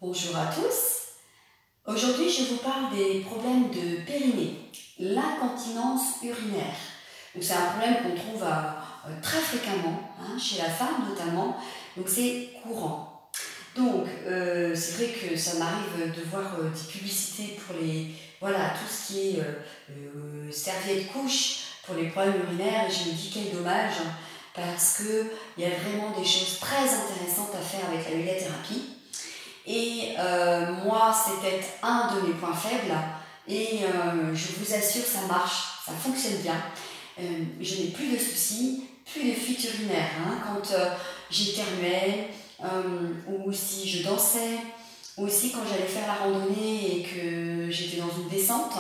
Bonjour à tous. Aujourd'hui, je vous parle des problèmes de périnée, l'incontinence urinaire. C'est un problème qu'on trouve très fréquemment, chez la femme notamment, donc c'est courant. C'est vrai que ça m'arrive de voir des publicités pour tout ce qui est serviettes couches pour les problèmes urinaires, et je me dis quel dommage, parce qu'il y a vraiment des choses très intéressantes à faire avec la médiathérapie. Et moi, c'était un de mes points faibles, et je vous assure, ça marche, ça fonctionne bien. Je n'ai plus de soucis, plus de fuites urinaires. Quand j'éternuais, ou si je dansais, ou aussi quand j'allais faire la randonnée et que j'étais dans une descente,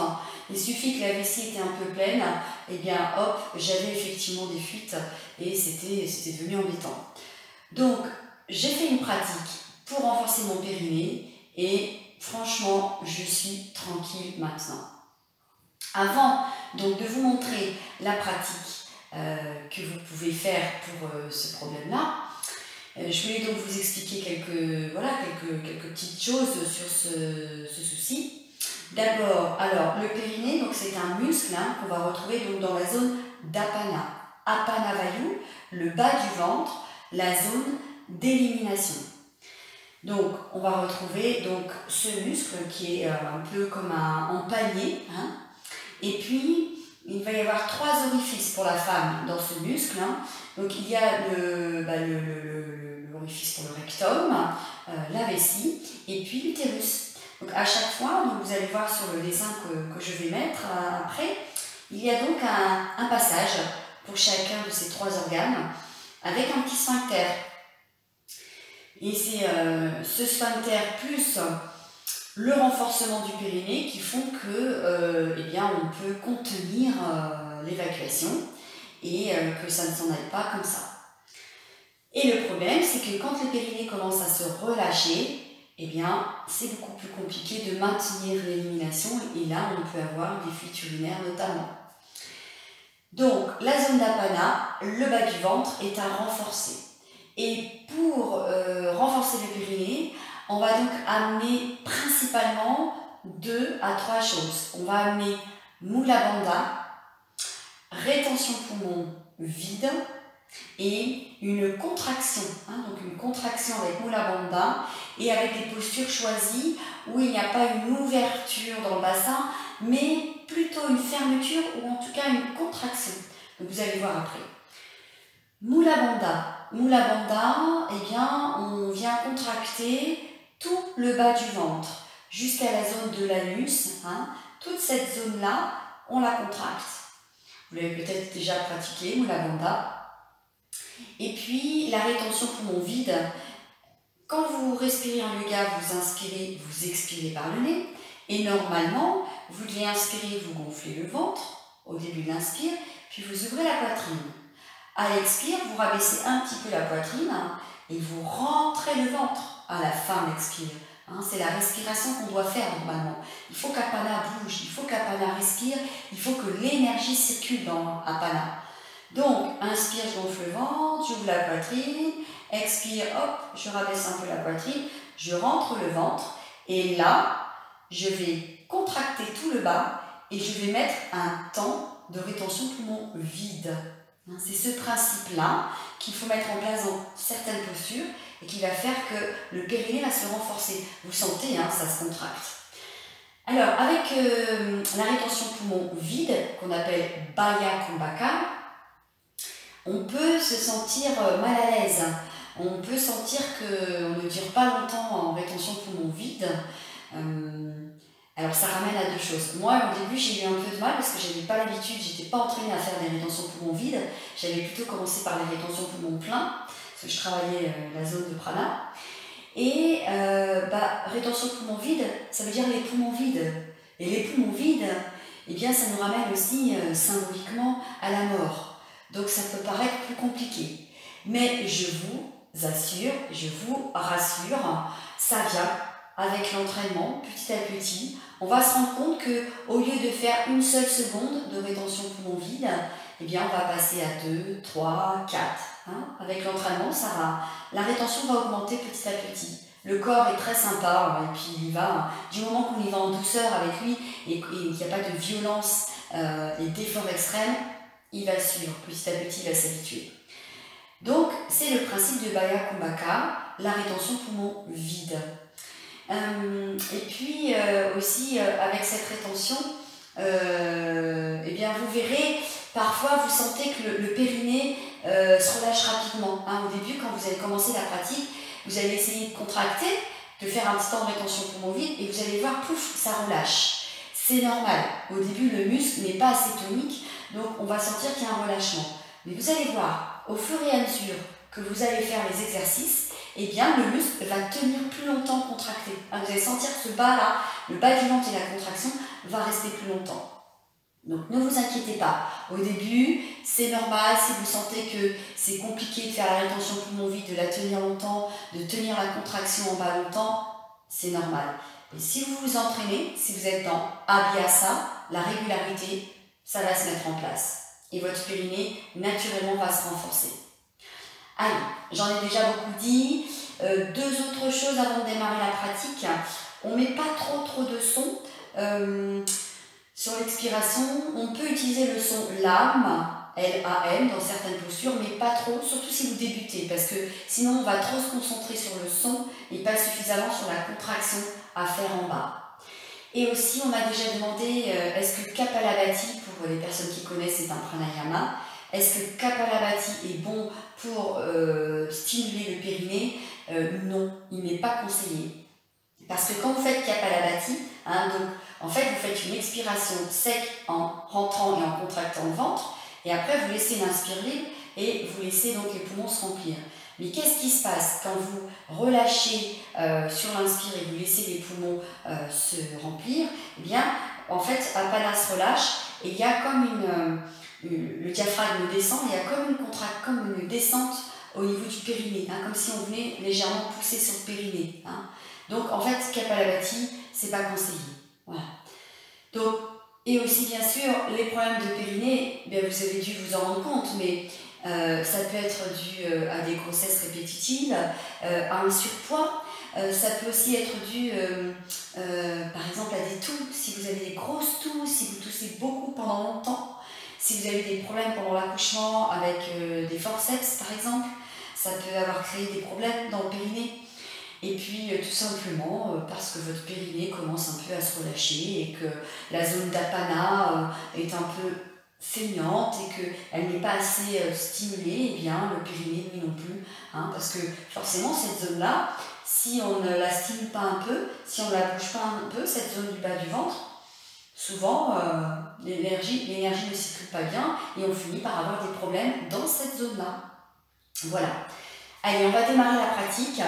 il suffit que la vessie était un peu pleine, et bien hop, j'avais effectivement des fuites, et c'était devenu embêtant. Donc, j'ai fait une pratique pour renforcer mon périnée, et franchement, je suis tranquille maintenant. Avant donc de vous montrer la pratique que vous pouvez faire pour ce problème-là, je voulais donc vous expliquer quelques petites choses sur ce souci. D'abord, alors le périnée, c'est un muscle qu'on va retrouver donc dans la zone d'Apana. Apana Vayu, le bas du ventre, la zone d'élimination. Donc, on va retrouver ce muscle qui est un peu comme un panier. Et puis, il va y avoir 3 orifices pour la femme dans ce muscle. Donc, il y a l'orifice pour le rectum, la vessie, et puis l'utérus. Donc, à chaque fois, vous allez voir sur le dessin que je vais mettre après, il y a donc un passage pour chacun de ces 3 organes avec un petit sphincter. Et c'est ce sphincter plus le renforcement du périnée qui font que on peut contenir l'évacuation et que ça ne s'en aille pas comme ça. Et le problème, c'est que quand le périnée commence à se relâcher, c'est beaucoup plus compliqué de maintenir l'élimination, et là on peut avoir des fuites urinaires notamment. Donc la zone d'Apana, le bas du ventre, est à renforcer. Et pour renforcer le périnée, on va donc amener principalement 2 à 3 choses. On va amener Mula Bandha, rétention poumon vide, et une contraction. Donc une contraction avec Mula Bandha et avec des postures choisies où il n'y a pas une ouverture dans le bassin, mais plutôt une fermeture ou en tout cas une contraction. Donc vous allez voir après. Mula Bandha, on vient contracter tout le bas du ventre jusqu'à la zone de l'anus. Toute cette zone-là, on la contracte. Vous l'avez peut-être déjà pratiqué, Mula Bandha. Et puis, la rétention poumon vide. Quand vous respirez en yoga, vous inspirez, vous expirez par le nez. Et normalement, vous devez inspirer, vous gonflez le ventre au début de l'inspire, puis vous ouvrez la poitrine. À l'expire, vous rabaissez un petit peu la poitrine et vous rentrez le ventre à la fin de l'expire. C'est la respiration qu'on doit faire normalement. Il faut qu'Apana bouge, il faut qu'Apana respire, il faut que l'énergie circule dans Apana. Donc, inspire, je gonfle le ventre, j'ouvre la poitrine, expire, hop, je rabaisse un peu la poitrine, je rentre le ventre, et là, je vais contracter tout le bas et je vais mettre un temps de rétention poumon vide. C'est ce principe-là qu'il faut mettre en place dans certaines postures et qui va faire que le périnée va se renforcer. Vous sentez, ça se contracte. Alors, avec la rétention poumon vide, qu'on appelle Baya Kumbhaka, on peut se sentir mal à l'aise. On peut sentir qu'on ne dure pas longtemps en rétention poumon vide. Alors ça ramène à 2 choses. Moi au début j'ai eu un peu de mal parce que je n'avais pas l'habitude, j'étais pas entraînée à faire des rétentions poumons vides. J'avais plutôt commencé par les rétentions poumons pleins parce que je travaillais la zone de prana. Et rétention poumon vide, ça veut dire les poumons vides. Et les poumons vides, ça nous ramène aussi symboliquement à la mort. Donc ça peut paraître plus compliqué. Mais je vous assure, je vous rassure, ça vient avec l'entraînement, petit à petit. On va se rendre compte qu'au lieu de faire une seule seconde de rétention poumon vide, on va passer à 2, 3, 4. Avec l'entraînement, la rétention va augmenter petit à petit. Le corps est très sympa, et puis il va, du moment qu'on y va en douceur avec lui et qu'il n'y a pas de violence et d'effort extrême, il va suivre, petit à petit il va s'habituer. Donc c'est le principe de Baya Kumbhaka, la rétention poumon vide. Et puis aussi avec cette rétention, eh bien vous verrez, parfois vous sentez que le périnée se relâche rapidement. Hein. Au début, quand vous allez commencer la pratique, vous allez essayer de contracter, de faire un petit temps de rétention poumon vide et vous allez voir, pouf, ça relâche. C'est normal. Au début, le muscle n'est pas assez tonique, donc on va sentir qu'il y a un relâchement. Mais vous allez voir, au fur et à mesure que vous allez faire les exercices, eh bien le muscle va tenir plus longtemps contracté. Vous allez sentir que ce bas-là, le bas du ventre et la contraction, va rester plus longtemps. Donc ne vous inquiétez pas. Au début, c'est normal si vous sentez que c'est compliqué de faire la rétention poumon vide, de la tenir longtemps, de tenir la contraction en bas longtemps, c'est normal. Et si vous vous entraînez, si vous êtes dans Abhyasa, la régularité, ça va se mettre en place. Et votre périnée, naturellement, va se renforcer. Allez, j'en ai déjà beaucoup dit. Deux autres choses avant de démarrer la pratique. On ne met pas trop de son. Sur l'expiration, on peut utiliser le son LAM, L-A-M, dans certaines postures, mais pas trop, surtout si vous débutez, parce que sinon on va trop se concentrer sur le son et pas suffisamment sur la contraction à faire en bas. Et aussi, on m'a déjà demandé, est-ce que Kapalabhati, pour les personnes qui connaissent, c'est un pranayama, est-ce que Kapalabhati est bon pour stimuler le périnée? Non, il n'est pas conseillé. Parce que quand vous faites Kapalabhati, donc en fait vous faites une expiration sec en rentrant et en contractant le ventre, et après vous laissez l'inspire libre et vous laissez donc les poumons se remplir. Mais qu'est-ce qui se passe quand vous relâchez sur l'inspire et vous laissez les poumons se remplir? Eh bien, en fait, Apana se relâche et il y a comme le diaphragme descend, il y a comme une descente au niveau du périnée, comme si on venait légèrement pousser sur le périnée. Donc, en fait, Kapalabhati, c'est pas conseillé. Voilà. Donc, et aussi, bien sûr, les problèmes de périnée, bien, vous avez dû vous en rendre compte, mais ça peut être dû à des grossesses répétitives, à un surpoids. Ça peut aussi être dû, par exemple, à des toux. Si vous avez des grosses toux, si vous toussez beaucoup pendant longtemps, si vous avez des problèmes pendant l'accouchement avec des forceps, par exemple, ça peut avoir créé des problèmes dans le périnée. Et puis tout simplement parce que votre périnée commence un peu à se relâcher et que la zone d'Apana est un peu feignante et qu'elle n'est pas assez stimulée, et bien le périnée lui non plus. Parce que forcément cette zone-là, si on ne la stimule pas un peu, si on ne la bouge pas un peu, cette zone du bas du ventre, souvent l'énergie ne circule pas bien et on finit par avoir des problèmes dans cette zone-là. Voilà. Allez, on va démarrer la pratique.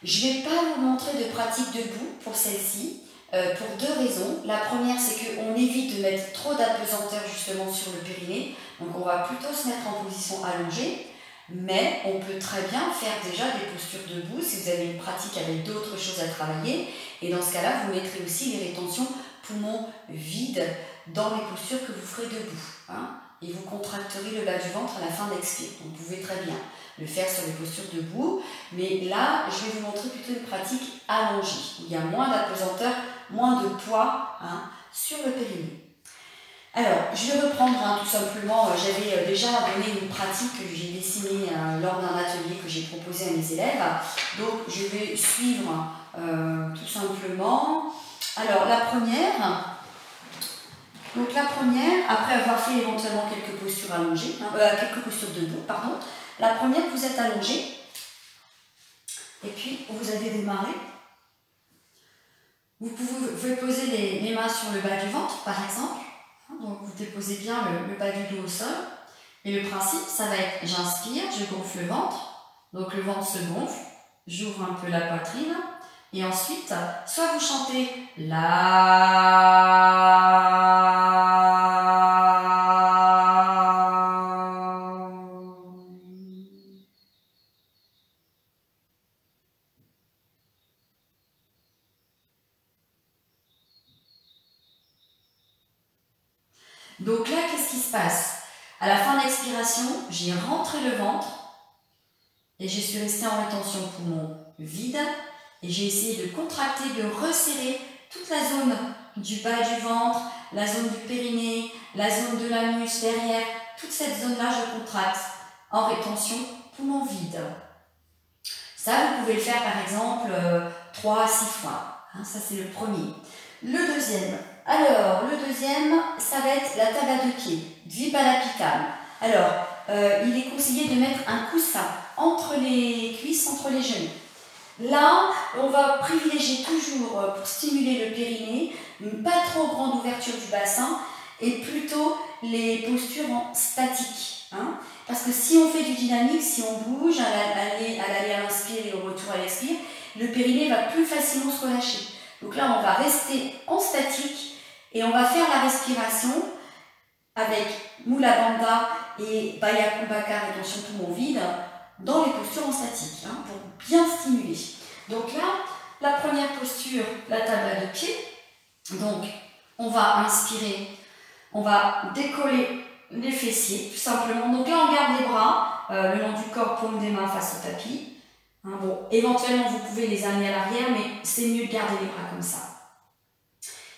Je ne vais pas vous montrer de pratique debout pour celle-ci, pour deux raisons. La première, c'est qu'on évite de mettre trop d'apesanteur justement sur le périnée. Donc on va plutôt se mettre en position allongée, mais on peut très bien faire déjà des postures debout si vous avez une pratique avec d'autres choses à travailler. Et dans ce cas-là, vous mettrez aussi les rétentions poumons vides dans les postures que vous ferez debout. Et vous contracterez le bas du ventre à la fin de l'expire. Donc vous pouvez très bien le faire sur les postures debout, mais là je vais vous montrer plutôt une pratique allongée où il y a moins d'apesanteur, moins de poids sur le périnée. Alors je vais reprendre tout simplement, j'avais déjà donné une pratique que j'ai dessinée lors d'un atelier que j'ai proposé à mes élèves, donc je vais suivre tout simplement. Alors la première, après avoir fait éventuellement quelques postures allongées, quelques postures debout, pardon. La première, vous êtes allongé, et puis vous allez démarrer. Vous pouvez poser les mains sur le bas du ventre, par exemple. Donc vous déposez bien le bas du dos au sol. Et le principe, ça va être, j'inspire, je gonfle le ventre. Donc le ventre se gonfle, j'ouvre un peu la poitrine. Et ensuite, soit vous chantez la. Donc là, qu'est-ce qui se passe? À la fin de l'expiration, j'ai rentré le ventre et je suis restée en rétention poumon vide. et j'ai essayé de contracter, de resserrer toute la zone du bas du ventre, la zone du périnée, la zone de l'anus derrière, toute cette zone-là, je contracte en rétention poumon vide. Ça, vous pouvez le faire par exemple 3 à 6 fois. Hein, ça, c'est le premier. Le deuxième. Alors, le deuxième, ça va être la table à 2 pieds, Dvipanapitame. Alors, il est conseillé de mettre un coussin entre les cuisses, entre les genoux. Là, on va privilégier toujours, pour stimuler le périnée, une pas trop grande ouverture du bassin et plutôt les postures en statique. Hein. Parce que si on fait du dynamique, si on bouge à l'aller à l'inspire et au retour à l'expire, le périnée va plus facilement se relâcher. Donc là, on va rester en statique et on va faire la respiration avec Mula Bandha et Baya Kumbhaka, rétention poumon vide, dans les postures en statique, hein, pour bien stimuler. Donc là, la première posture, la table à 2 pieds. Donc, on va inspirer, on va décoller les fessiers, tout simplement. Donc là, on garde les bras le long du corps, paume des mains face au tapis. Hein, bon, éventuellement, vous pouvez les amener à l'arrière, mais c'est mieux de garder les bras comme ça.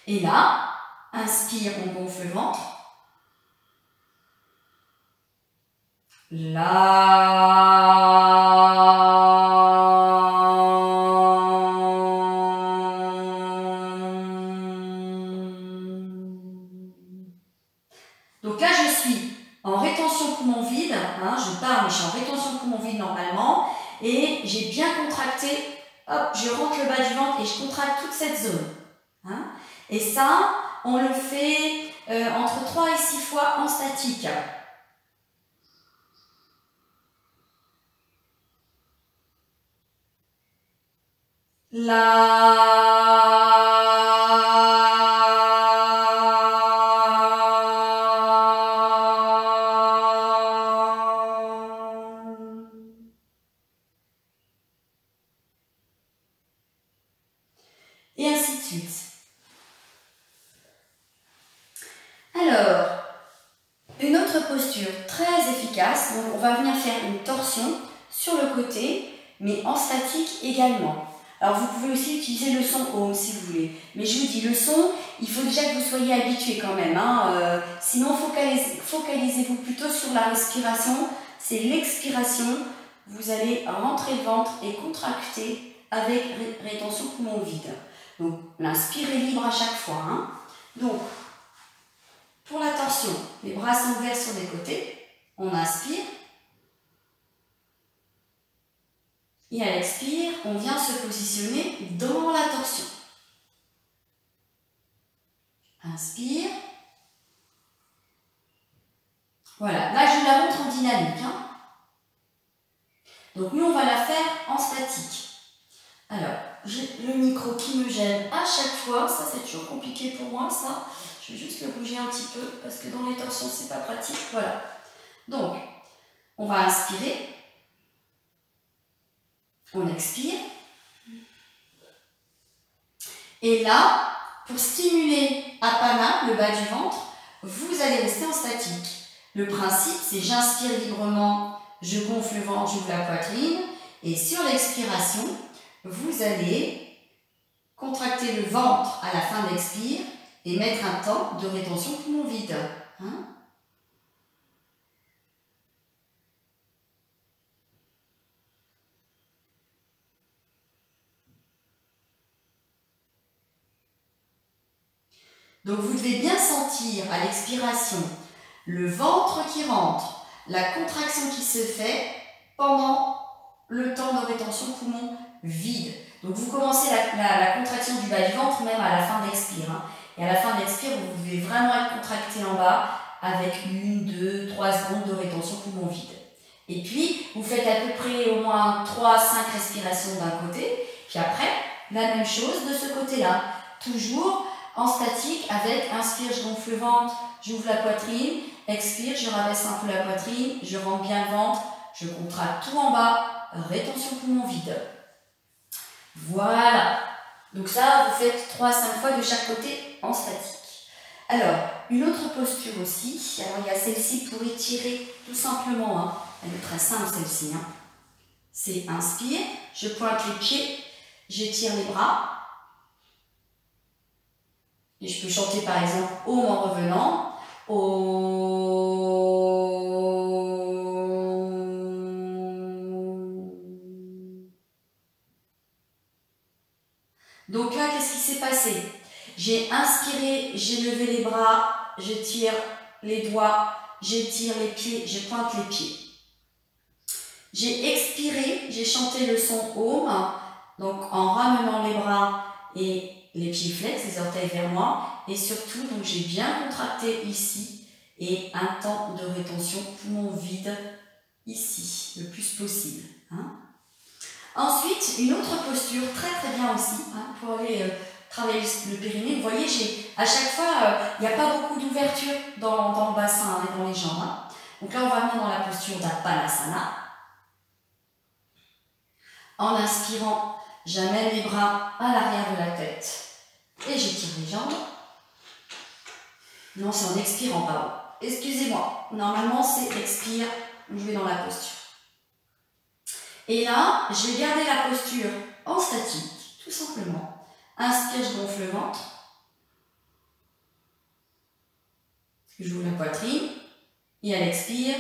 Et là, inspire, on gonfle le ventre. Donc là, je suis en rétention poumon vide, hein, je pars, mais je suis en rétention poumon vide normalement, et j'ai bien contracté, hop, je rentre le bas du ventre et je contracte toute cette zone. Hein. Et ça, on le fait entre 3 et 6 fois en statique. Et ainsi de suite. Alors, une autre posture très efficace, donc on va venir faire une torsion sur le côté, mais en statique également. Alors vous pouvez aussi utiliser le son Om si vous voulez, mais je vous dis le son, il faut déjà que vous soyez habitué quand même, hein. Sinon focalisez-vous plutôt sur la respiration, c'est l'expiration, vous allez rentrer le ventre et contracter avec rétention poumon vide. Donc l'inspire est libre à chaque fois. Hein. Donc pour la torsion, les bras sont ouverts sur les côtés, on inspire. Et à l'expire, on vient se positionner dans la torsion. Inspire. Voilà, là je la montre en dynamique. Hein. Donc nous on va la faire en statique. Alors, j'ai le micro qui me gêne à chaque fois, ça c'est toujours compliqué pour moi ça. Je vais juste le bouger un petit peu parce que dans les torsions c'est pas pratique. Voilà. Donc, on va inspirer. On expire. Et là, pour stimuler Apana, le bas du ventre, vous allez rester en statique. Le principe, c'est j'inspire librement, je gonfle le ventre, j'ouvre la poitrine. Et sur l'expiration, vous allez contracter le ventre à la fin de l'expire et mettre un temps de rétention poumon vide. Hein? Donc vous devez bien sentir à l'expiration le ventre qui rentre, la contraction qui se fait pendant le temps de rétention poumon vide. Donc vous commencez la contraction du bas du ventre même à la fin de l'expire. Hein. Et à la fin de l'expire, vous devez vraiment être contracté en bas avec 1, 2, 3 secondes de rétention poumon vide. Et puis, vous faites à peu près au moins 3 à 5 respirations d'un côté. Puis après, la même chose de ce côté-là. Toujours en statique avec inspire, je gonfle le ventre, j'ouvre la poitrine, expire, je rabaisse un peu la poitrine, je rentre bien le ventre, je contracte tout en bas, rétention poumon vide. Voilà. Donc ça, vous faites 3 à 5 fois de chaque côté en statique. Alors, une autre posture aussi, alors il y a celle-ci pour étirer tout simplement, hein. Elle est très simple celle-ci. Hein. C'est inspire, je pointe les pieds j'étire les bras. Et je peux chanter par exemple Om en revenant. Donc là, qu'est-ce qui s'est passé? J'ai inspiré, j'ai levé les bras, j'étire les doigts, j'étire les pieds, je pointe les pieds. J'ai expiré, j'ai chanté le son Om, donc en ramenant les bras et les pieds flex, les orteils vers moi, et surtout, donc j'ai bien contracté ici, et un temps de rétention, poumon vide, ici, le plus possible. Hein. Ensuite, une autre posture, très bien aussi, hein, pour aller travailler le périnée. Vous voyez, à chaque fois, il n'y a pas beaucoup d'ouverture dans le bassin et dans les jambes. Hein. Donc là, on va venir dans la posture d'Apanasana. En inspirant, j'amène les bras à l'arrière de la tête et j'étire les jambes. Non, c'est en expirant, pardon. Excusez-moi, normalement c'est expire, je vais dans la posture. Et là, je vais garder la posture en statique, tout simplement. Inspire, je gonfle le ventre. J'ouvre la poitrine. Et à l'expire,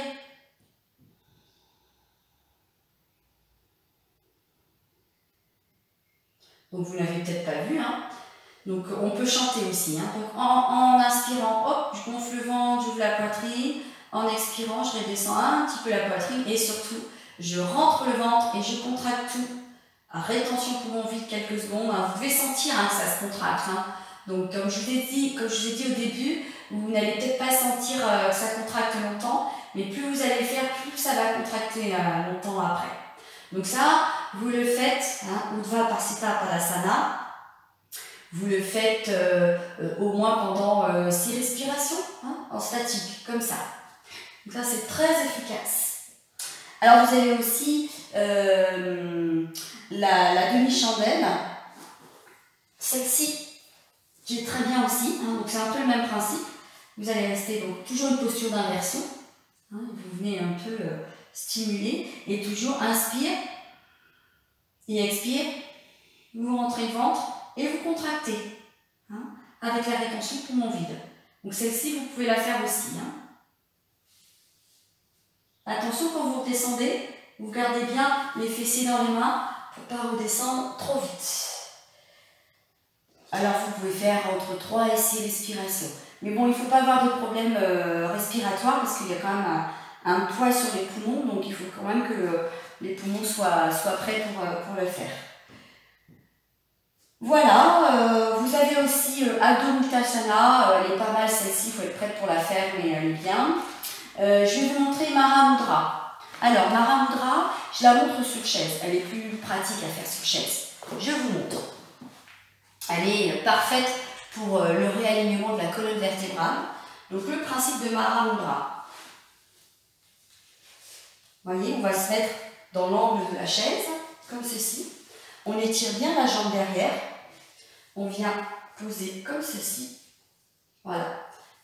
donc vous ne l'avez peut-être pas vu, hein. Donc on peut chanter aussi. Hein. Donc en inspirant, hop, je gonfle le ventre, j'ouvre la poitrine. En expirant, je redescends un petit peu la poitrine et surtout, je rentre le ventre et je contracte tout. Rétention poumon vide quelques secondes. Hein. Vous devez sentir hein, que ça se contracte. Hein. Donc comme je vous ai dit au début, vous n'allez peut-être pas sentir que ça contracte longtemps, mais plus vous allez le faire, plus ça va contracter longtemps après. Donc ça, vous le faites, hein, Urdhva Parsita Padasana. Vous le faites au moins pendant 6 respirations, hein, en statique, comme ça. Donc ça, c'est très efficace. Alors, vous avez aussi la demi-chandelle. Celle-ci, qui est très bien aussi. Hein, donc, c'est un peu le même principe. Vous allez rester donc toujours une posture d'inversion. Hein, vous venez un peu stimuler. Et toujours inspire et expire. Vous rentrez le ventre. Et vous contractez, hein, avec la rétention poumon vide. Donc celle-ci, vous pouvez la faire aussi. Hein. Attention, quand vous redescendez, vous gardez bien les fessiers dans les mains pour ne pas redescendre trop vite. Alors vous pouvez faire entre 3 et 6 respirations. Mais bon, il ne faut pas avoir de problème respiratoire parce qu'il y a quand même un poids sur les poumons. Donc il faut quand même que les poumons soient prêts pour le faire. Voilà, vous avez aussi Adho Muktasana, elle est pas mal celle-ci, il faut être prête pour la faire, mais elle est bien. Je vais vous montrer Mahamudra. Alors, Mahamudra, je la montre sur chaise, elle est plus pratique à faire sur chaise. Je vous montre. Elle est parfaite pour le réalignement de la colonne vertébrale. Donc, le principe de Mahamudra. Vous voyez, on va se mettre dans l'angle de la chaise, comme ceci. On étire bien la jambe derrière. On vient poser comme ceci. Voilà.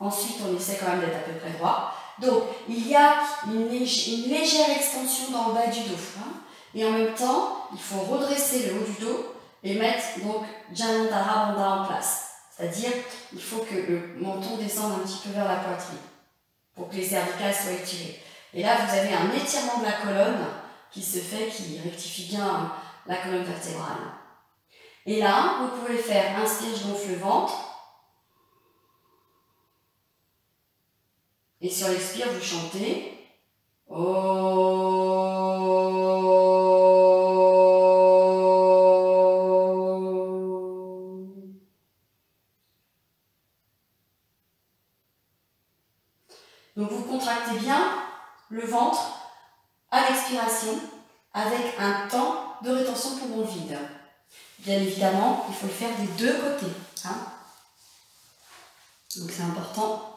Ensuite, on essaie quand même d'être à peu près droit. Donc, il y a une légère extension dans le bas du dos. Hein. Et en même temps, il faut redresser le haut du dos et mettre donc Janantara Bandha en place. C'est-à-dire, il faut que le menton descende un petit peu vers la poitrine pour que les cervicales soient étirées. Et là, vous avez un étirement de la colonne qui se fait, qui rectifie bien la colonne vertébrale. Et là, vous pouvez faire inspire, je gonfle le ventre. Et sur l'expire, vous chantez. Donc vous contractez bien le ventre à l'expiration avec un temps de rétention poumon vide. Bien évidemment, il faut le faire des deux côtés. Hein. Donc c'est important.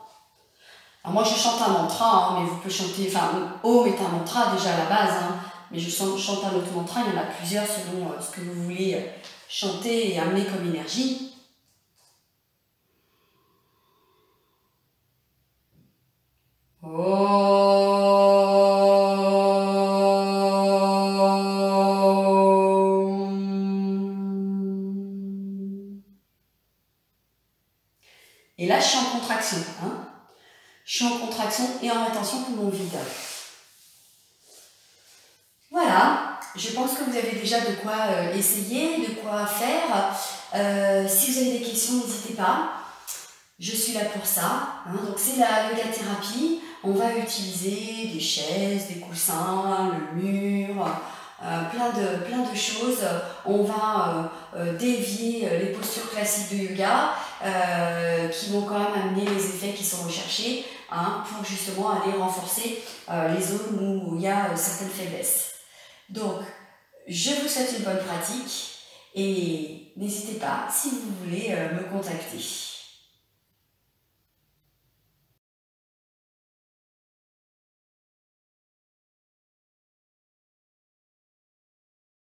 Alors moi je chante un mantra, hein, mais vous pouvez chanter, enfin Om est un mantra déjà à la base, hein, mais je chante un autre mantra, il y en a plusieurs selon ce que vous voulez chanter et amener comme énergie. Et là, je suis en contraction. Hein. Je suis en contraction et en rétention poumon vide. Voilà, je pense que vous avez déjà de quoi essayer, de quoi faire. Si vous avez des questions, n'hésitez pas. Je suis là pour ça. Hein. Donc c'est la yoga thérapie. On va utiliser des chaises, des coussins, le mur, plein de choses. On va dévier les postures classiques de yoga qui vont quand même amener les effets qui sont recherchés hein, pour justement aller renforcer les zones où il y a certaines faiblesses. Donc, je vous souhaite une bonne pratique et n'hésitez pas si vous voulez me contacter.